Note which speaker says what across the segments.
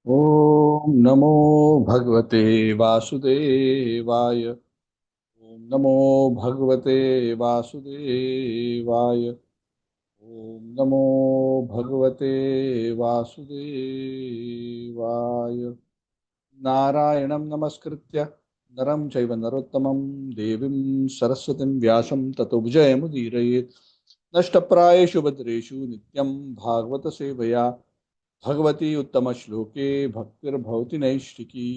Speaker 1: ओम नमो भगवते वासुदेवाय। ओम नमो भगवते वासुदेवाय। ओम नमो भगवते वासुदेवाय। नारायणं नमस्कृत्य नरं चैव नरोत्तमं देवीं सरस्वतीं व्यासं ततो जयमुदीरयेत्। नष्टप्रायेषु भद्रेषु नित्यं भागवत सेवया भगवती उत्तम श्लोके भक्तिर्भवति नैष्टिकी।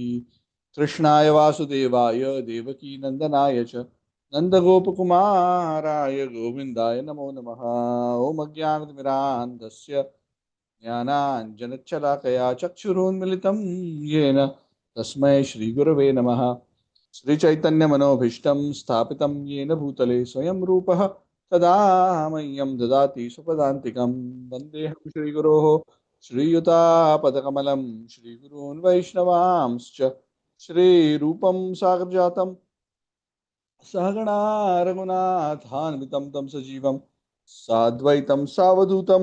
Speaker 1: कृष्णाय वासुदेवाय देवकी नंदनाय च नंदगोपकुमाराय गोविन्दाय नमो नमः। ओम अज्ञानतिमिरान्धस्य ज्ञानाञ्जनशलाकया चक्षुरुन्मिलितं येन तस्मै श्रीगुरवे नमः। श्रीचैतन्यमनोभीष्टं स्थापितं येन भूतले स्वयं रूपः तदा मह्यं ददाति स्वपदान्तिकं। वन्देऽहं श्रीगुरोः श्रीयुतापदकमलं श्रीगुरून् वैष्णवांश्च श्रीरूपं साग्रजातं सहगणा रघुनाथान्वितं तं सजीवं साद्वैतं सावधूतं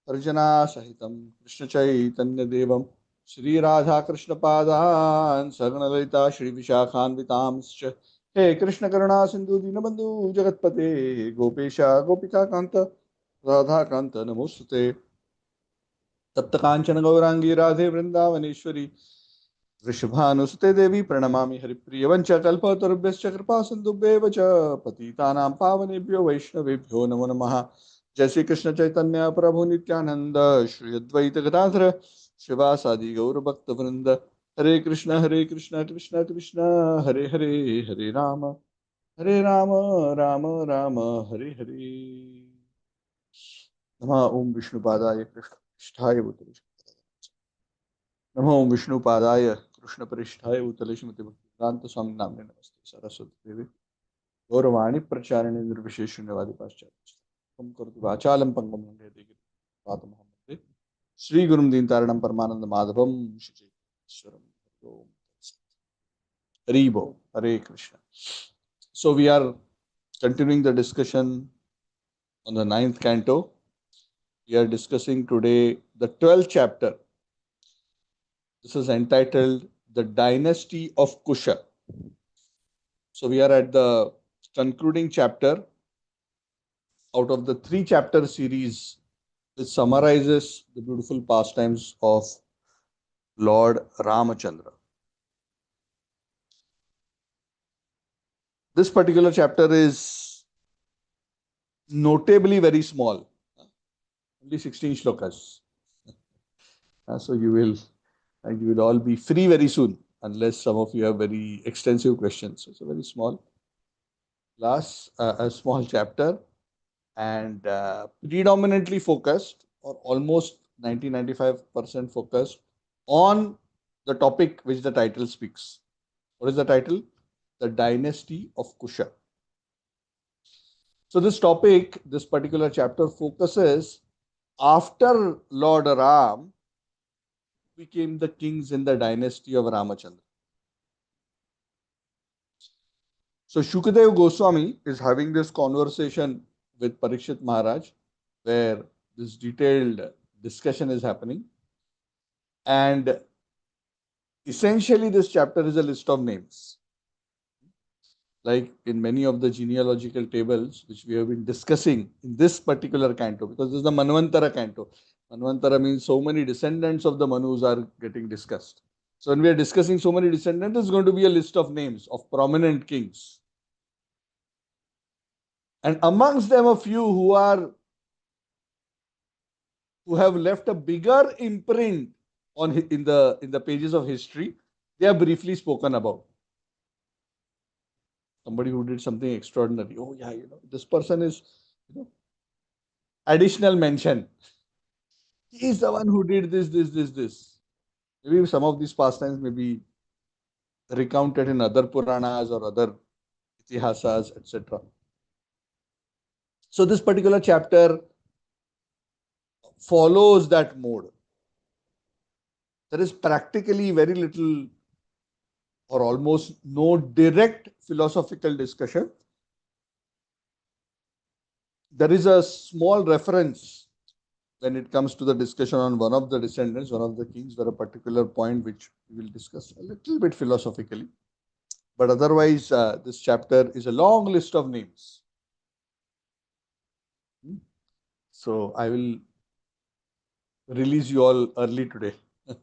Speaker 1: अर्चनासहितं कृष्णचैतन्यदेवं श्रीराधाकृष्णपादान् सगणललिता श्रीविशाखान्वितांश्च। हे कृष्णकरुणा सिन्धु दीनबन्धु जगत्पते गोपेश गोपिकान्त राधाकान्त नमोस्तुते। तप्तकाञ्चन गौराङ्गी राधे वृन्दावनेश्वरी वृषभानुसुते देवी प्रणमामि हरिप्रियवञ्च कल्पतरुभ्यश्च कृपा सिन्धुभ्येव च पतितानां पावनेभ्यो वैष्णवेभ्यो नमो नमः। जय श्री कृष्ण चैतन्य प्रभु नित्यानंद श्री अद्वैत गदाधर शिवासादि गौर भक्त वृंद। हरे कृष्ण कृष्ण कृष्ण हरे हरे, हरे राम राम राम हरे हरे। नमः ओम विष्णुपादाय कृष्ण पृष्ठाय भूतले नमः ओम विष्णुपादाय कृष्ण पृष्ठाय भूतले श्रीमते भक्तिवेदांत स्वामी नाम्ने नमस्ते सरस्वती देवी गौरवाणी प्रचारिणे निर्विशेष शून्यवादी पाश्चात्य करोति वाचालं पंगुं लंघयते गिरिं श्री गुरुम दीन तारणम परमानंद माधवम श्रीचैतन्येश्वरम हरि बोल। हरे Krishna. So we are continuing the discussion on the ninth canto. We are discussing today the 12th chapter. This is entitled The Dynasty of Kusha. So we are at the concluding chapter out of the three chapter series which summarizes the beautiful pastimes of Lord Ramachandra. This particular chapter is notably very small, only 16 shlokas. So you will all be free very soon, unless some of you have very extensive questions. So it's a very small class, a small chapter, and predominantly focused, or almost 90-95% focused on the topic which the title speaks. What is the title? The Dynasty of Kusha. So this topic, this particular chapter focuses after Lord Ram became the kings in the dynasty of Ramachandra. So Shukadev Goswami is having this conversation with Parikshit Maharaj, where this detailed discussion is happening. And essentially, this chapter is a list of names. Like in many of the genealogical tables, which we have been discussing in this particular canto, because this is the Manvantara canto. Manvantara means so many descendants of the Manus are getting discussed. So when we are discussing so many descendants, it's going to be a list of names of prominent kings. And amongst them, a few who have left a bigger imprint in the pages of history, they are briefly spoken about. Somebody who did something extraordinary. Oh yeah, this person is, additional mention. He is the one who did this. Maybe some of these pastimes may be recounted in other Puranas or other Itihasas, etc. So this particular chapter follows that mode. There is practically very little or almost no direct philosophical discussion. There is a small reference when it comes to the discussion on one of the descendants, one of the kings, where a particular point which we will discuss a little bit philosophically. But otherwise, this chapter is a long list of names. So I will release you all early today. So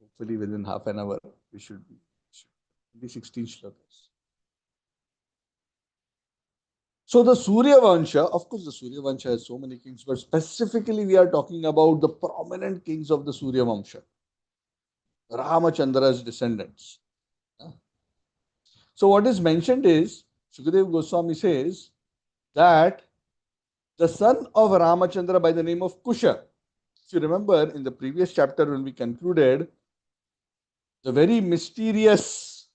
Speaker 1: hopefully within half an hour, we should be 16 shlokas. So the Surya Vansha, of course, the Surya Vansha has so many kings, but specifically we are talking about the prominent kings of the Surya Vansha, Ramachandra's descendants. So what is mentioned is, Sukadeva Goswami says that the son of Ramachandra by the name of Kusha. If you remember in the previous chapter when we concluded, the very mysterious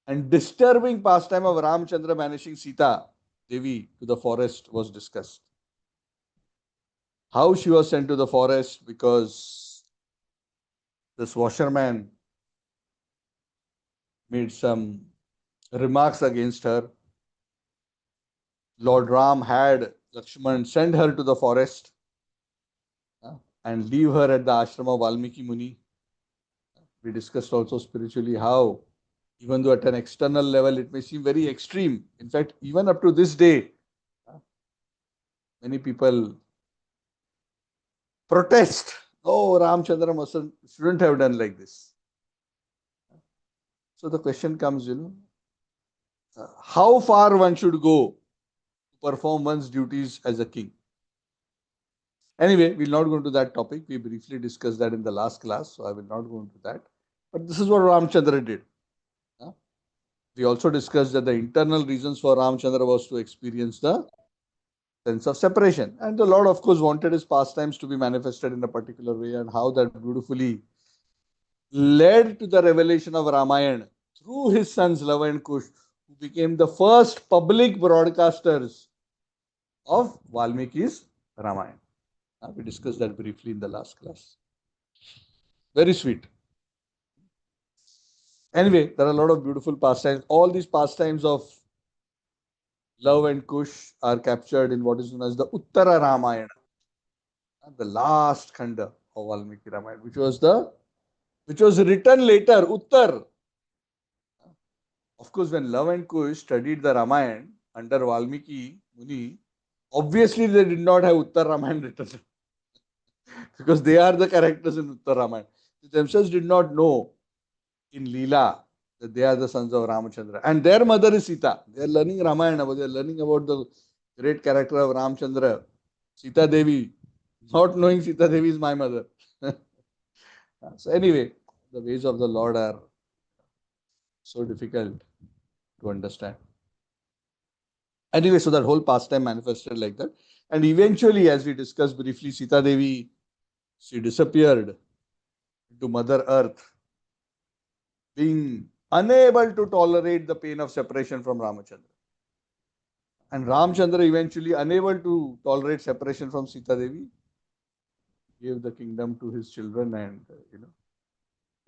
Speaker 1: and disturbing pastime of Ramachandra banishing Sita Devi to the forest was discussed. How she was sent to the forest because this washerman made some remarks against her. Lord Ram had Lakshman send her to the forest and leave her at the ashram of Valmiki Muni. We discussed also spiritually how, even though at an external level it may seem very extreme, in fact, even up to this day, many people protest. Oh, Ramchandra shouldn't have done like this. So the question comes, how far one should go to perform one's duties as a king. Anyway, we'll not go into that topic. We briefly discussed that in the last class, so I will not go into that. But this is what Ramchandra did. We also discussed that the internal reasons for Ramchandra was to experience the sense of separation. And the Lord, of course, wanted his pastimes to be manifested in a particular way, and how that beautifully led to the revelation of Ramayana through his sons Lava and Kush, who became the first public broadcasters of Valmiki's Ramayana. We discussed that briefly in the last class. Very sweet. Anyway, there are a lot of beautiful pastimes. All these pastimes of Love and Kush are captured in what is known as the Uttara Ramayana, the last khanda of Valmiki Ramayana, which was written later, Uttar. Of course, when Love and Kush studied the Ramayana under Valmiki Muni, obviously they did not have Uttar Ramayana written because they are the characters in Uttar Ramayana. They themselves did not know in Leela that they are the sons of Ramachandra. And their mother is Sita. They are learning Ramayana, but they are learning about the great character of Ramchandra, Sita Devi, not knowing Sita Devi is my mother. So anyway, the ways of the Lord are so difficult to understand. Anyway, so that whole pastime manifested like that. And eventually, as we discussed briefly, Sita Devi, she disappeared into Mother Earth, being unable to tolerate the pain of separation from Ramachandra. And Ramchandra eventually, unable to tolerate separation from Sita Devi, gave the kingdom to his children. And,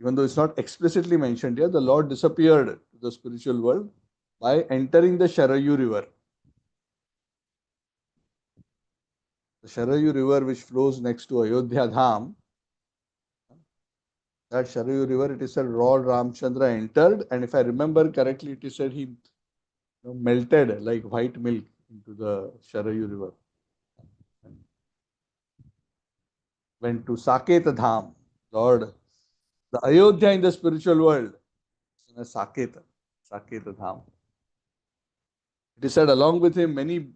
Speaker 1: even though it's not explicitly mentioned here, the Lord disappeared to the spiritual world by entering the Sharayu river. The Sharayu river, which flows next to Ayodhya Dham, that Sharayu river, it is said Lord Ramchandra entered, and if I remember correctly, it is said he melted like white milk into the Sharayu river. Went to Saket Dham, Lord, the Ayodhya in the spiritual world, Saket Dham. It is said along with him, many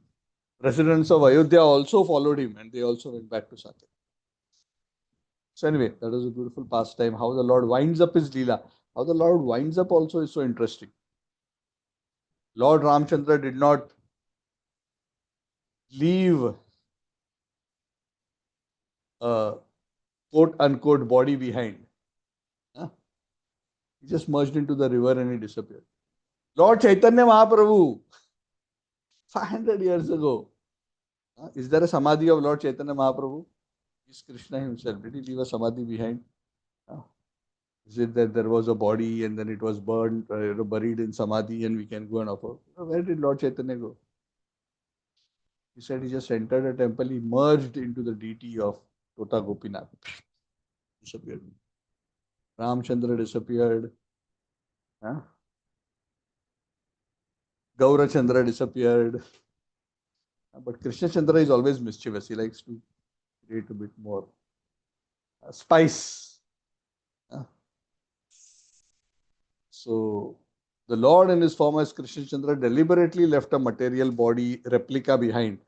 Speaker 1: residents of Ayodhya also followed him, and they also went back to Saket. So anyway, that was a beautiful pastime. How the Lord winds up his Leela. How the Lord winds up also is so interesting. Lord Ramchandra did not leave a quote unquote body behind. He just merged into the river and he disappeared. Lord Chaitanya Mahaprabhu, 500 years ago. Is there a samadhi of Lord Chaitanya Mahaprabhu? Is Krishna himself. Did he leave a samadhi behind? Is it that there was a body and then it was burned, buried in samadhi and we can go and offer? Where did Lord Chaitanya go? He said he just entered a temple, he merged into the deity of Tota Gopinath. Disappeared. Ramchandra disappeared. Huh? Gaurachandra disappeared. But Krishna Chandra is always mischievous. He likes to create a bit more spice. So the Lord in his form as Krishna Chandra deliberately left a material body replica behind.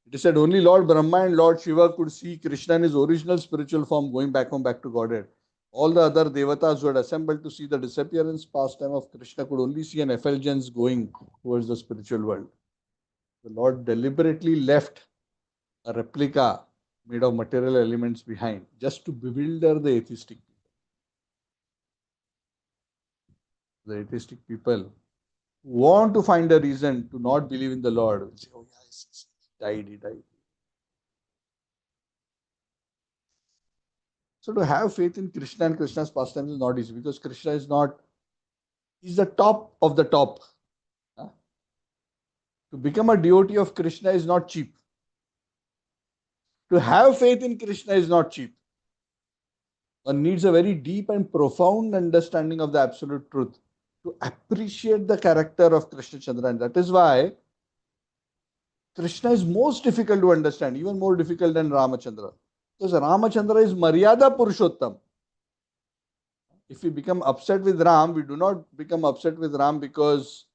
Speaker 1: It is said only Lord Brahma and Lord Shiva could see Krishna in his original spiritual form going back home, back to Godhead. All the other devatas who had assembled to see the disappearance pastime of Krishna could only see an effulgence going towards the spiritual world. The Lord deliberately left a replica made of material elements behind just to bewilder the atheistic people. The atheistic people who want to find a reason to not believe in the Lord will say, oh, yes, he died. So to have faith in Krishna and Krishna's pastimes is not easy because Krishna is not, he's the top of the top. To become a devotee of Krishna is not cheap. To have faith in Krishna is not cheap. One needs a very deep and profound understanding of the absolute truth to appreciate the character of Krishna Chandra. And that is why Krishna is most difficult to understand, even more difficult than Ramachandra. Because Ramachandra is Maryada Purushottam. If we become upset with Ram, we do not become upset with Ram because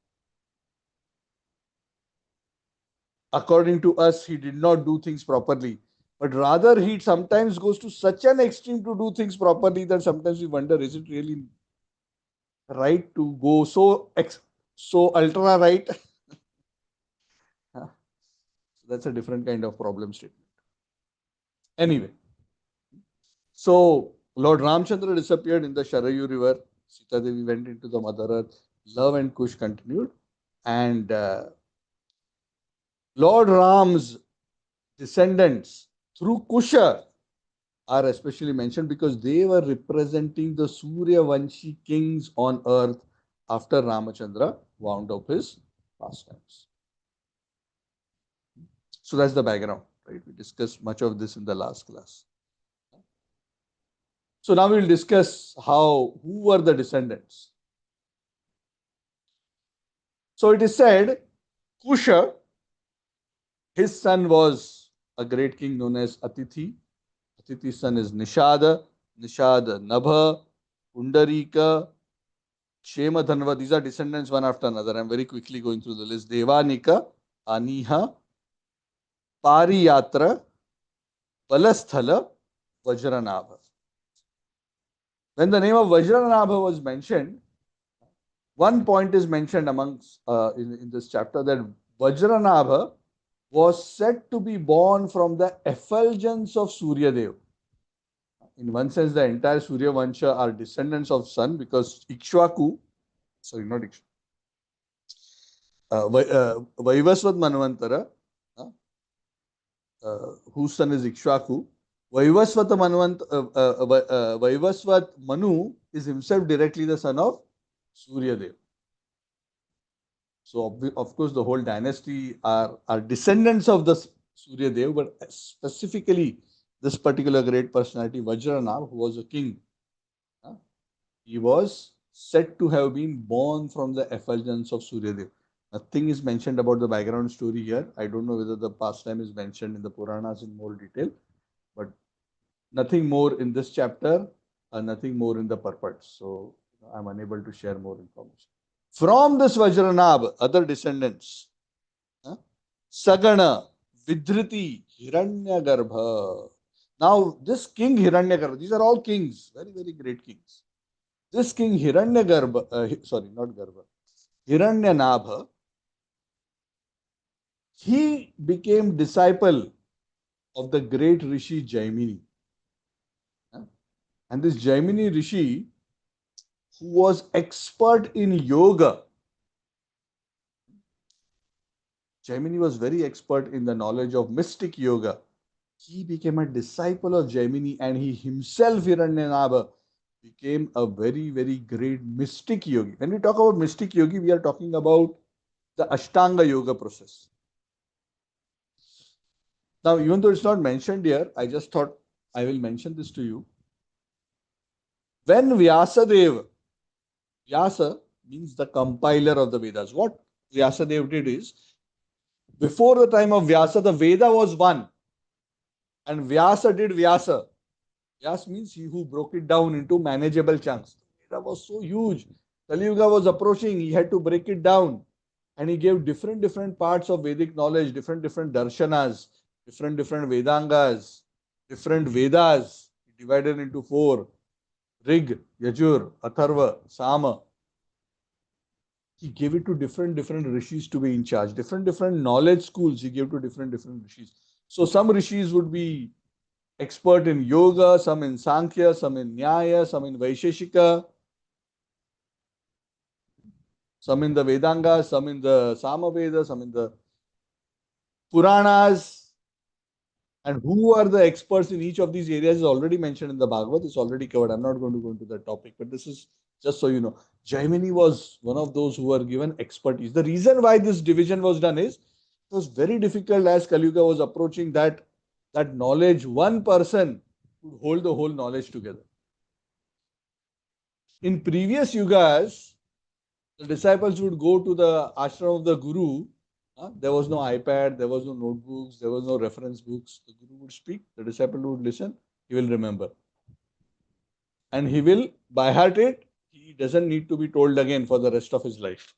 Speaker 1: according to us, he did not do things properly. But rather, he sometimes goes to such an extreme to do things properly that sometimes we wonder, is it really right to go so ultra right? So that's a different kind of problem statement. Anyway, so Lord Ramchandra disappeared in the Sharayu river. Sita Devi went into the Mother Earth. Love and Kush continued. And Lord Ram's descendants through Kusha are especially mentioned because they were representing the Surya Vanshi kings on earth after Ramachandra wound up his pastimes. So that's the background, right? We discussed much of this in the last class. So now we'll discuss who were the descendants. So it is said, Kusha, his son was a great king known as Atithi. Atithi's son is Nishada, Nabha, Pundarika, Kshemadhanva. These are descendants one after another. I'm very quickly going through the list. Devanika, Aniha, Pariyatra, Balasthala, Vajranabha. When the name of Vajranabha was mentioned, one point is mentioned amongst in this chapter that Vajranabha was said to be born from the effulgence of Surya Dev. In one sense, the entire Surya Vansha are descendants of sun because Ikshvaku, sorry, not Ikshvaku, Vaivasvat Manvantara, whose son is Ikshvaku, Vaivasvat Manu is himself directly the son of Surya Dev. So, of course, the whole dynasty are descendants of the Surya Dev, but specifically this particular great personality, Vajranabha, who was a king, he was said to have been born from the effulgence of Surya Dev. Nothing is mentioned about the background story here. I don't know whether the pastime is mentioned in the Puranas in more detail, but nothing more in this chapter, nothing more in the purports. So I'm unable to share more information. From this Vajranabha, other descendants, Sagana, Vidhriti, Hiranyagarbha. Now, this king Hiranyagarbha, these are all kings, very, very great kings. This king Hiranyagarbha, sorry, not Garbha, Hiranyanabha, he became disciple of the great Rishi Jaimini. And this Jaimini Rishi, who was expert in yoga, Jaimini was very expert in the knowledge of mystic yoga. He became a disciple of Jaimini and he himself, Hiranyanabha, became a very, very great mystic yogi. When we talk about mystic yogi, we are talking about the Ashtanga yoga process. Now, even though it's not mentioned here, I just thought I will mention this to you. When Vyasadeva, Vyasa means the compiler of the Vedas. What Vyasadeva did is, before the time of Vyasa, the Veda was one. And Vyasa did Vyasa. Vyasa means he who broke it down into manageable chunks. Veda was so huge. Kali Yuga was approaching. He had to break it down. And he gave different parts of Vedic knowledge, different darshanas, different Vedangas, different Vedas, divided into 4. Rig, Yajur, Atharva, Sama. He gave it to different rishis to be in charge. Different knowledge schools he gave to different rishis. So some rishis would be expert in yoga, some in Sankhya, some in Nyaya, some in Vaisheshika, some in the Vedanga, some in the Samaveda, some in the Puranas. And who are the experts in each of these areas is already mentioned in the Bhagavad. It's already covered. I'm not going to go into that topic, but this is just so you know. Jaimini was one of those who were given expertise. The reason why this division was done is it was very difficult as Kali Yuga was approaching that knowledge. One person would hold the whole knowledge together. In previous yugas, the disciples would go to the ashram of the Guru. There was no iPad, there was no notebooks, there was no reference books. The Guru would speak, the disciple would listen, he will remember. And he will by heart it. He doesn't need to be told again for the rest of his life.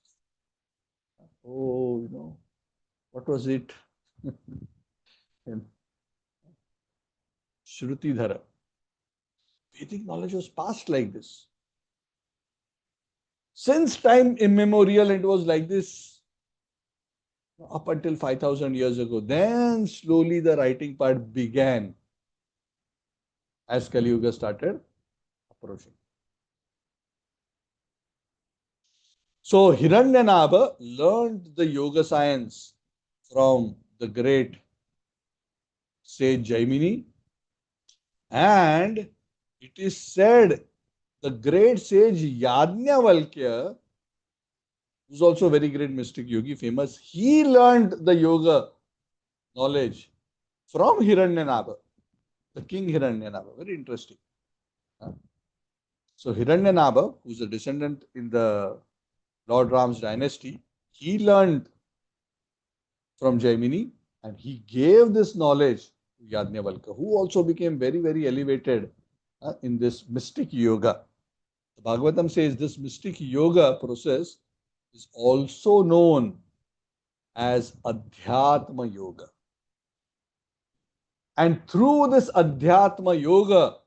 Speaker 1: Oh, what was it? Shruti Dhara. Vedic knowledge was passed like this. Since time immemorial, it was like this up until 5,000 years ago. Then slowly the writing part began as Kali Yuga started approaching. So Hiranyanabha learned the yoga science from the great sage Jaimini, and it is said the great sage Yajnavalkya, who is also a very great mystic yogi, famous, he learned the yoga knowledge from Hiranyanabha, the king Hiranyanabha. Very interesting. So Hiranyanabha, who is a descendant in the Lord Ram's dynasty, he learned from Jaimini and he gave this knowledge to Yajnavalkya, who also became very elevated in this mystic yoga. The Bhagavatam says this mystic yoga process is also known as Adhyatma Yoga. And through this Adhyatma Yoga,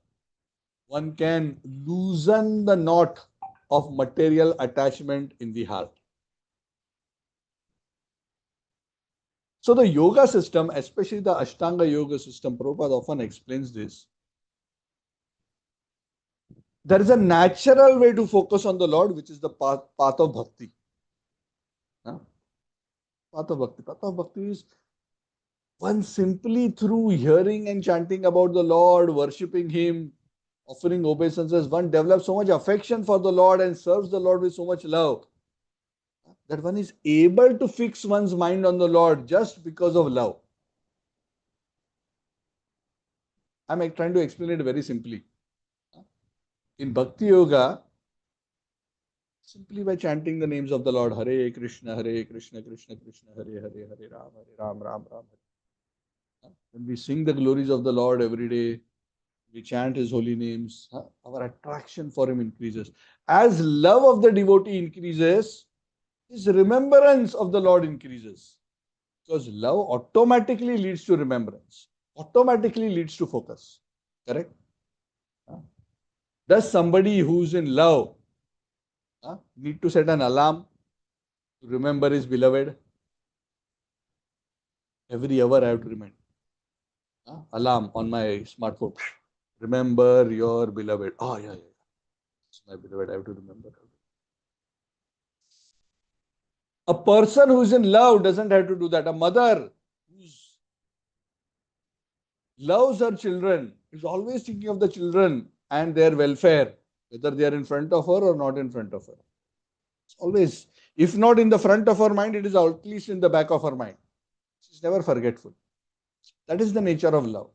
Speaker 1: one can loosen the knot of material attachment in the heart. So the yoga system, especially the Ashtanga yoga system, Prabhupada often explains this. There is a natural way to focus on the Lord, which is the path of bhakti. Path of bhakti. Path of bhakti is one simply through hearing and chanting about the Lord, worshipping Him, offering obeisances, one develops so much affection for the Lord and serves the Lord with so much love that one is able to fix one's mind on the Lord just because of love. I'm trying to explain it very simply. In Bhakti Yoga, simply by chanting the names of the Lord, Hare Krishna, Krishna Krishna, Hare Hare, Hare Ram, Ram Ram. When we sing the glories of the Lord every day, we chant His holy names, our attraction for Him increases. As love of the devotee increases, his remembrance of the Lord increases. Because love automatically leads to remembrance, automatically leads to focus. Correct? Does somebody who's in love need to set an alarm to remember his beloved? Every hour I have to remind. Alarm on my smartphone. Remember your beloved. Oh, yeah. It's my beloved. I have to remember. A person who is in love doesn't have to do that. A mother who loves her children is always thinking of the children and their welfare, whether they are in front of her or not in front of her. It's always, if not in the front of her mind, it is at least in the back of her mind. She's never forgetful. That is the nature of love.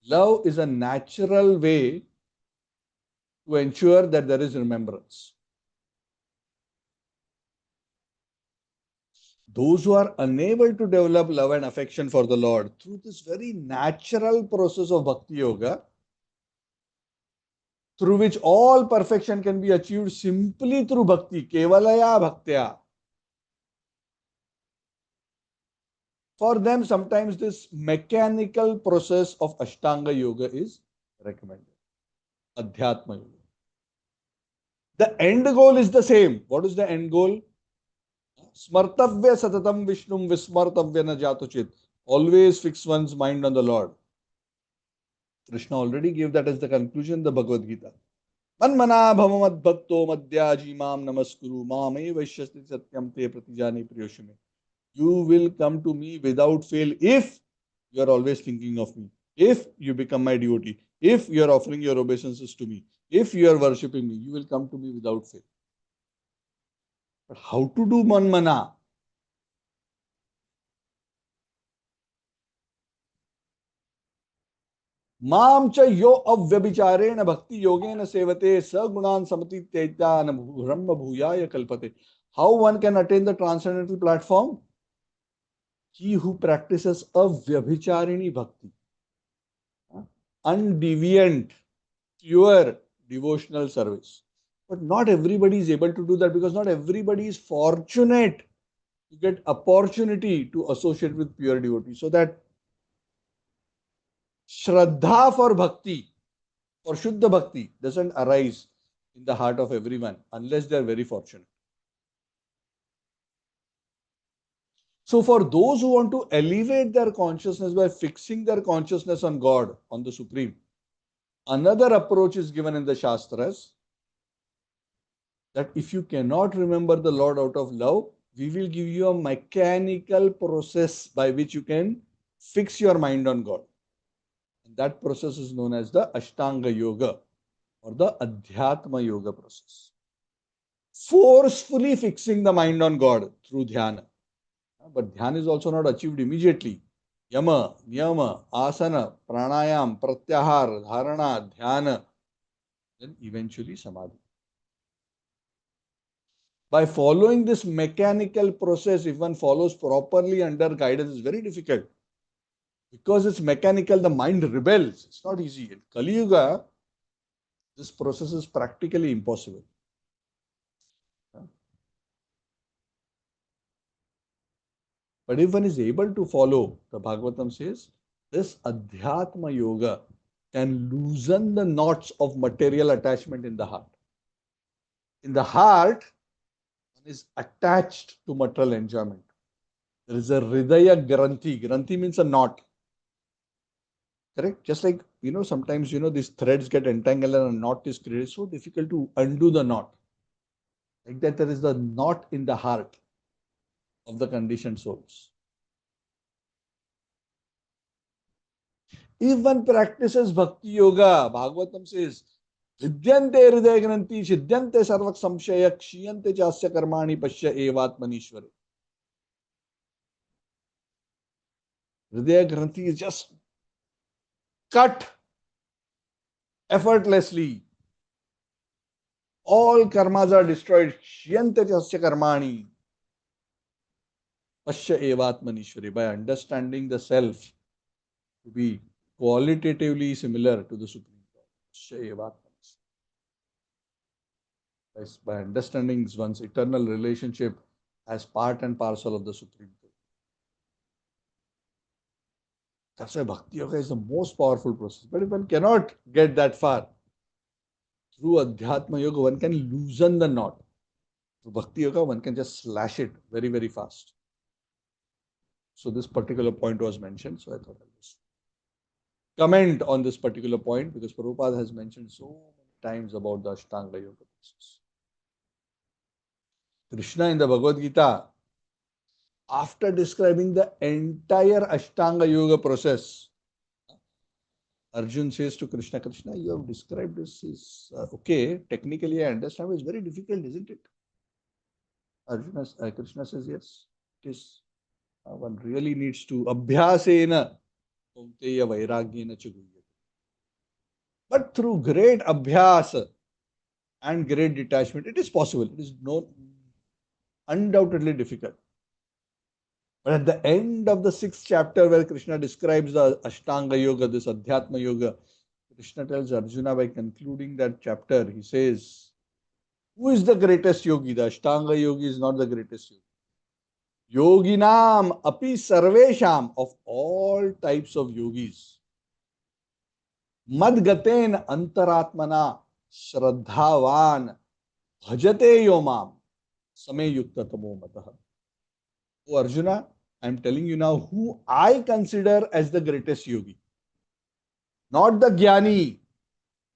Speaker 1: Love is a natural way to ensure that there is remembrance. Those who are unable to develop love and affection for the Lord through this very natural process of Bhakti Yoga, through which all perfection can be achieved simply through Bhakti, Kevalaya Bhaktya. For them, sometimes this mechanical process of Ashtanga Yoga is recommended. Adhyatma Yoga. The end goal is the same. What is the end goal? Smartavya satatam vishnum vismartavya na jatuchit. Always fix one's mind on the Lord. Krishna already gave that as the conclusion in the Bhagavad Gita. Manmana bhamamad bhakto madhyajimam namaskuru mame vaishyasti satyam te pratijani priyoshime. You will come to me without fail if you are always thinking of me. If you become my devotee. If you are offering your obeisances to me. If you are worshipping me, you will come to me without fail. But how to do manmana? माम च यो अव्यभिचारेण भक्ति योगेन सेवते सगुणान समति तेजान ब्रह्म भूयाय कल्पते. How one can attain the transcendental platform? He who practices avyabhicharini bhakti, undeviant, pure devotional service. But not everybody is able to do that because not everybody is fortunate to get opportunity to associate with pure devotees. So that Shraddha for bhakti, for Shuddha bhakti, doesn't arise in the heart of everyone unless they are very fortunate. So, for those who want to elevate their consciousness by fixing their consciousness on God, on the Supreme, another approach is given in the Shastras that if you cannot remember the Lord out of love, we will give you a mechanical process by which you can fix your mind on God. That process is known as the Ashtanga Yoga or the Adhyatma Yoga process. Forcefully fixing the mind on God through dhyana. But dhyana is also not achieved immediately. Yama, niyama, asana, pranayam, pratyahar, dharana, dhyana, then eventually samadhi. By following this mechanical process, if one follows properly under guidance, it's very difficult. Because it's mechanical, the mind rebels. It's not easy. In Kali Yuga, this process is practically impossible. But if one is able to follow, the Bhagavatam says, this Adhyatma Yoga can loosen the knots of material attachment in the heart. In the heart, one is attached to material enjoyment. There is a Hridaya Granthi. Granthi means a knot. Correct? Just like, sometimes, these threads get entangled and a knot is created. It's so difficult to undo the knot. Like that, there is the knot in the heart of the conditioned souls. If one practices Bhakti Yoga, Bhagavatam says, Vidyante Hridaya Granthi, Siddhyante Sarvak Samshaya, Kshiyante Chasya Karmani, Pashya Evatmanishware. Hridaya Granthi is just cut effortlessly. All karmas are destroyed. Kshiyante Chasya Karmani, Pashya Evatmanishware. By understanding the self to be qualitatively similar to the Supreme God. By understanding one's eternal relationship as part and parcel of the Supreme God. That's why Bhakti Yoga is the most powerful process. But if one cannot get that far, through Adhyatma Yoga, one can loosen the knot. Through Bhakti Yoga, one can just slash it very, very fast. So this particular point was mentioned. So I thought I'll just comment on this particular point because Prabhupada has mentioned so many times about the Ashtanga Yoga process. Krishna in the Bhagavad Gita, after describing the entire Ashtanga Yoga process, Arjun says to Krishna, Krishna, you have described this is okay, technically I understand, but it's very difficult, isn't it? Krishna says, yes, it is. One really needs to, abhyasena, Kaunteya vairagyena cha guhyate. But through great abhyas and great detachment, it is possible. It is undoubtedly difficult. But at the end of the 6th chapter, where Krishna describes the Ashtanga Yoga, this Adhyatma Yoga, Krishna tells Arjuna by concluding that chapter, he says, who is the greatest yogi? The Ashtanga yogi is not the greatest yogi. Yoginam api sarvesham, of all types of yogis. Madgaten antaratmana shraddhavan bhajate yomam same yukta tamo matah. Oh Arjuna, I am telling you now who I consider as the greatest yogi. Not the jnani,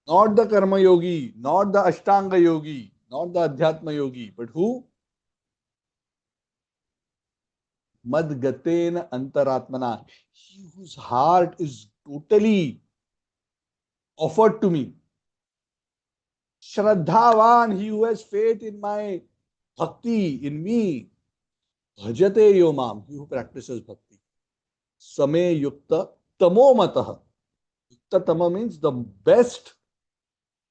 Speaker 1: not the karma yogi, not the ashtanga yogi, not the adhyatma yogi, but who? Madgaten antaratmana, he whose heart is totally offered to me. Shraddhavan, he who has faith in my bhakti, in me. Bhajate yomam, he who practices bhakti. Same yukta tamo matah. Yukta tama means the best,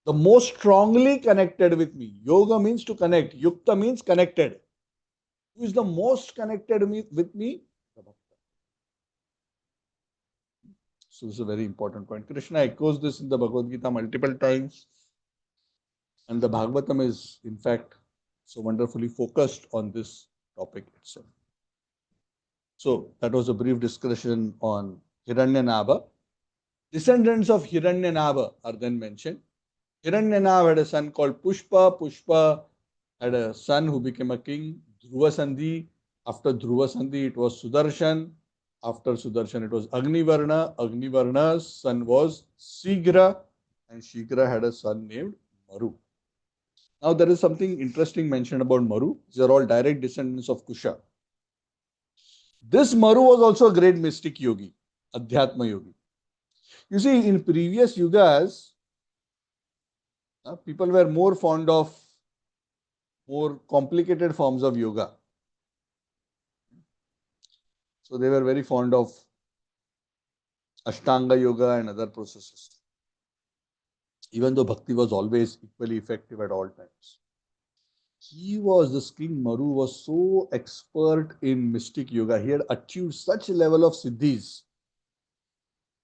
Speaker 1: the most strongly connected with me. Yoga means to connect. Yukta means connected. Who is the most connected with me? The bhakta. So this is a very important point. Krishna echoes this in the Bhagavad Gita multiple times. And the Bhagavatam is, in fact, so wonderfully focused on this topic itself. So that was a brief discussion on Hiranyanabha. Descendants of Hiranyanabha are then mentioned. Hiranyanabha had a son called Pushpa. Pushpa had a son who became a king, Dhruva Sandhi. After Dhruva Sandhi, it was Sudarshan. After Sudarshan, it was Agnivarna. Agnivarna's son was Shigra, and Shigra had a son named Maru. Now, there is something interesting mentioned about Maru. These are all direct descendants of Kusha. This Maru was also a great mystic yogi, Adhyatma yogi. You see, in previous yugas, people were more fond of more complicated forms of yoga. So they were very fond of Ashtanga yoga and other processes. Even though bhakti was always equally effective at all times. This King Maru was so expert in mystic yoga. He had achieved such a level of siddhis.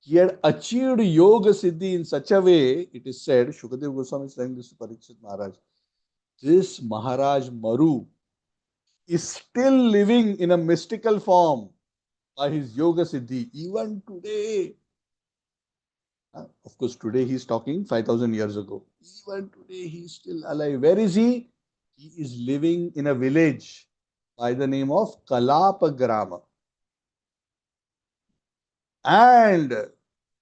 Speaker 1: He had achieved yoga siddhi in such a way, it is said, Shukadev Goswami is saying this to Parikshit Maharaj, this Maharaj Maru is still living in a mystical form by his yoga siddhi, even today. Of course, today he is talking 5,000 years ago. Even today he is still alive. Where is he? He is living in a village by the name of Kalapagrama. And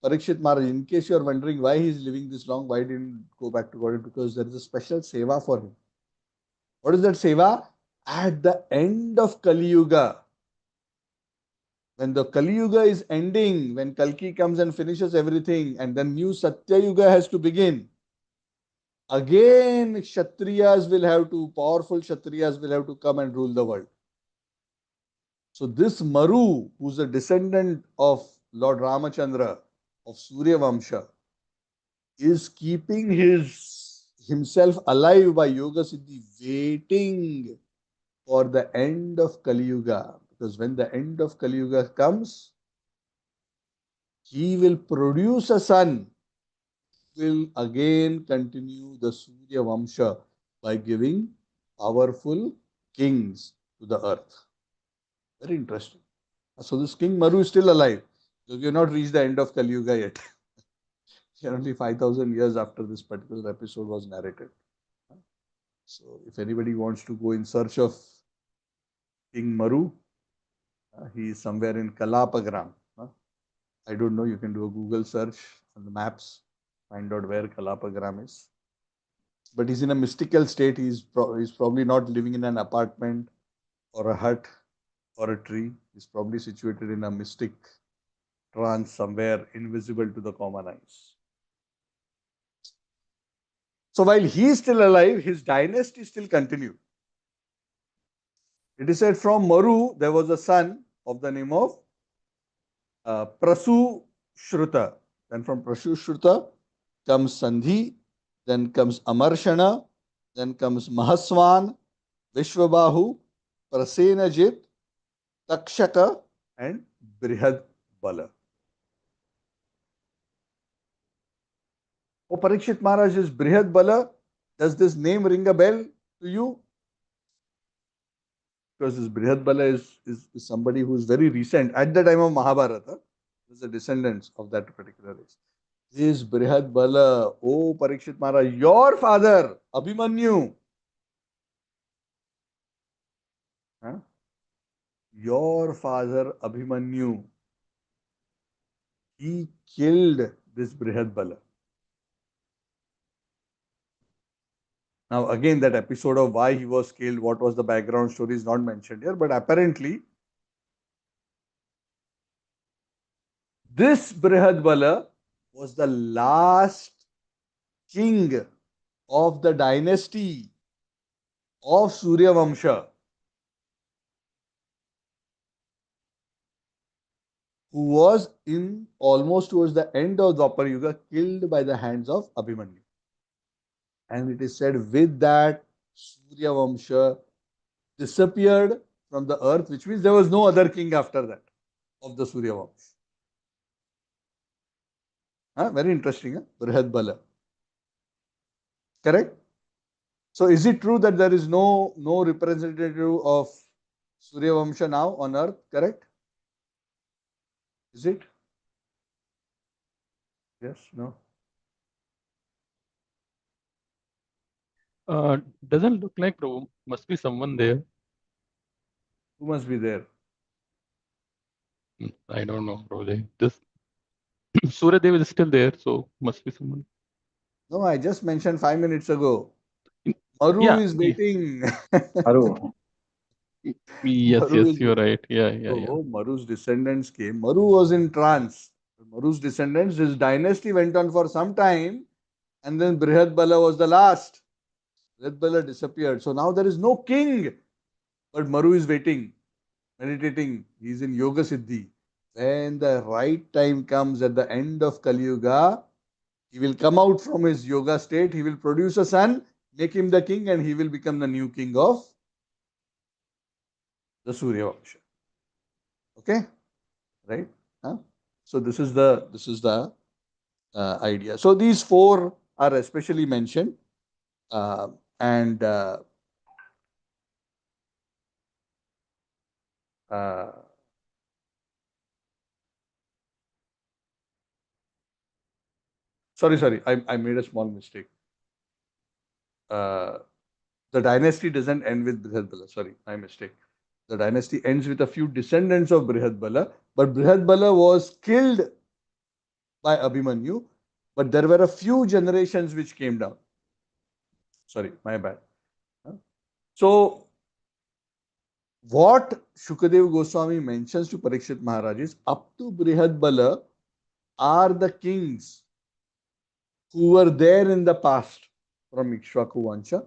Speaker 1: Parikshit Maharaj, in case you are wondering why he is living this long, why didn't go back to God? Because there is a special seva for him. What is that seva? At the end of Kali Yuga, when the Kali Yuga is ending, when Kalki comes and finishes everything, and then new Satya Yuga has to begin, again powerful Kshatriyas will have to come and rule the world. So this Maru, who's a descendant of Lord Ramachandra, of Surya Vamsha, is keeping himself alive by Yoga Siddhi, waiting for the end of Kali Yuga. Because when the end of Kali Yuga comes, he will produce a son, will again continue the Surya Vamsha by giving powerful kings to the earth. Very interesting. So this King Maru is still alive. So we have not reached the end of Kali Yuga yet. We are only 5,000 years after this particular episode was narrated. So if anybody wants to go in search of King Maru, he is somewhere in Kalapagram. I don't know, you can do a Google search on the maps, find out where Kalapagram is. But he's in a mystical state. He's probably not living in an apartment or a hut or a tree. He's probably situated in a mystic trance somewhere invisible to the common eyes. So while he is still alive, his dynasty still continued. It is said from Maru, there was a son of the name of Prasu Shruta. Then from Prashruta comes Sandhi, then comes Amarshana, then comes Mahaswan, Vishwabahu, Prasenajit, Takshaka, and Brihad Bala. Oh, Parikshit Maharaj, is Brihad Bala. Does this name ring a bell to you? Because this Brihad Bala is somebody who is very recent. At the time of Mahabharata, is the descendants of that particular race. This Brihad Bala, oh Parikshit Maharaj, your father, Abhimanyu, huh? Your father, Abhimanyu, he killed this Brihad Bala. Now, again, that episode of why he was killed, what was the background story is not mentioned here, but apparently, this Brihad Bala was the last king of the dynasty of Surya Vamsha, who was in almost towards the end of Dwapar Yuga killed by the hands of Abhimanyu. And it is said with that Surya Vamsha disappeared from the earth, which means there was no other king after that of the Surya Vamsha. Very interesting, Brihad Bala. Correct? So is it true that there is no representative of Surya Vamsha now on earth? Correct? Is it? Yes? No?
Speaker 2: Doesn't look like Prabhu. Must be someone there.
Speaker 1: Who must be there?
Speaker 2: I don't know, Prabhu. This Surya Dev is still there, so must be someone.
Speaker 1: No, I just mentioned 5 minutes ago.
Speaker 2: Mm,
Speaker 1: Maru
Speaker 2: Yeah.
Speaker 1: is waiting.
Speaker 3: Maru.
Speaker 2: Yes,
Speaker 1: Maru is
Speaker 2: yes, you're
Speaker 1: waiting.
Speaker 2: right. Yeah.
Speaker 1: So Maru's descendants came. Maru was in trance. Maru's descendants, his dynasty went on for some time, and then Brihad Bala was the last. Brihad Bala disappeared. So now there is no king, but Maru is waiting, meditating. He's in Yoga Siddhi. When the right time comes at the end of Kali Yuga, he will come out from his yoga state. He will produce a son, make him the king, and he will become the new king of the Surya Vamsha. Okay, right? Huh? So this is the idea. So these four are especially mentioned, uh, and uh, sorry, I made a small mistake. Uh, the dynasty doesn't end with Brihad Bala. Sorry, my mistake. The dynasty ends with a few descendants of Brihad Bala, but Brihad Bala was killed by Abhimanyu, but there were a few generations which came down. Sorry, my bad. So, what Shukadev Goswami mentions to Parikshit Maharaj is up to Brihad Bala are the kings who were there in the past from Ikshvaku Vansha.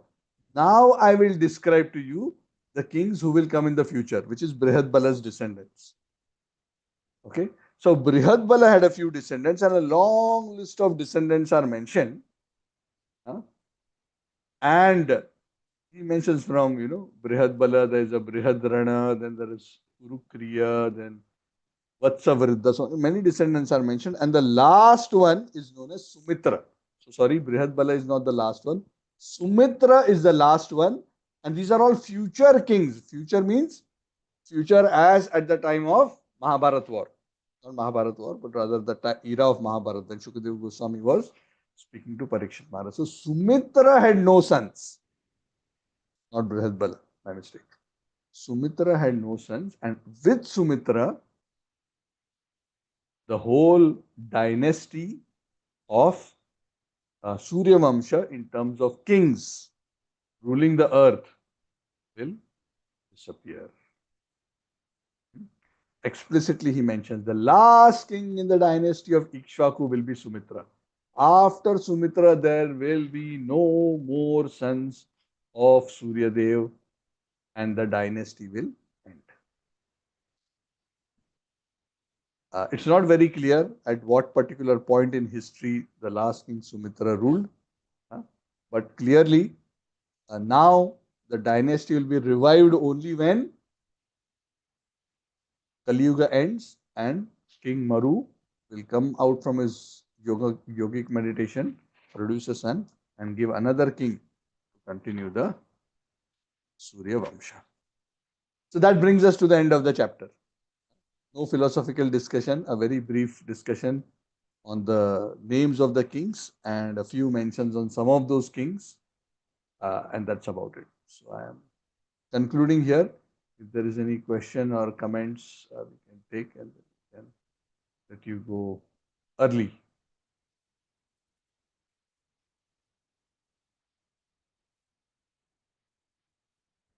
Speaker 1: Now I will describe to you the kings who will come in the future, which is Brihad Bala's descendants. Okay. So Brihad Bala had a few descendants, and a long list of descendants are mentioned. And he mentions from, Brihad Bala, there is a Brihad Rana, then there is Urukriya, then Vatsavriddha. So many descendants are mentioned. And the last one is known as Sumitra. So sorry, Brihad Bala is not the last one. Sumitra is the last one. And these are all future kings. Future means future as at the time of Mahabharat war. Not Mahabharat war, but rather the era of Mahabharat. When Shukadeva Goswami was speaking to Parikshit Maharaj. So Sumitra had no sons. Not Brihad Bala, my mistake. Sumitra had no sons, and with Sumitra, the whole dynasty of Surya Vamsha in terms of kings ruling the earth will disappear. Explicitly, he mentions the last king in the dynasty of Ikshvaku will be Sumitra. After Sumitra, there will be no more sons of Surya Dev, and the dynasty will end. It's not very clear at what particular point in history the last king Sumitra ruled, but clearly now the dynasty will be revived only when Kali Yuga ends and King Maru will come out from his yogic meditation, produce a son, and give another king to continue the Surya Vamsha. So that brings us to the end of the chapter. No philosophical discussion, a very brief discussion on the names of the kings and a few mentions on some of those kings, and that's about it. So I am concluding here. If there is any question or comments, we can take, and we can let you go early.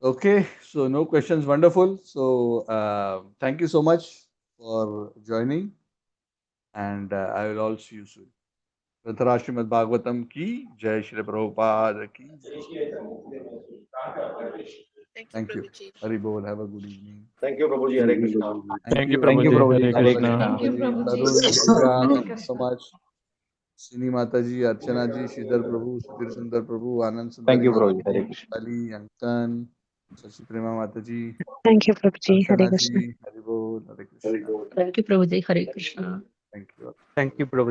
Speaker 1: Okay, so no questions. Wonderful. So thank you so much for joining, and I will all see you soon. Rathara Srimad Bhagavatam ki Jai Shri Prabhupada ki Jai. Thank you. Hari Bol. Have a good evening.
Speaker 3: Thank you, Prabhuji. Hare Krishna.
Speaker 2: Thank you,
Speaker 4: Thank you,
Speaker 2: Prabhuji.
Speaker 4: Prabhuji.
Speaker 2: Hare
Speaker 4: Hare
Speaker 2: Krishna.
Speaker 4: Krishna.
Speaker 1: Hari Tarun, Srikanth, thank you so much. Sini Mataji, Archana ji, Sridhar Prabhu, Sudhir Sundar Prabhu, Anand
Speaker 4: Thank
Speaker 1: Sundari
Speaker 4: you, Prabhuji.
Speaker 1: Mataji,
Speaker 4: Hare Krishna.
Speaker 1: Ali, Ankan, Sachi Prema Mataji,
Speaker 5: Thank you, Prabhuji. Hare
Speaker 1: Archana
Speaker 5: Krishna.
Speaker 1: ji, Hari Bol, Hare Krishna.
Speaker 5: Thank you, Prabhuji. Hare Krishna.
Speaker 1: Thank you.
Speaker 4: Thank you, Prabhuji.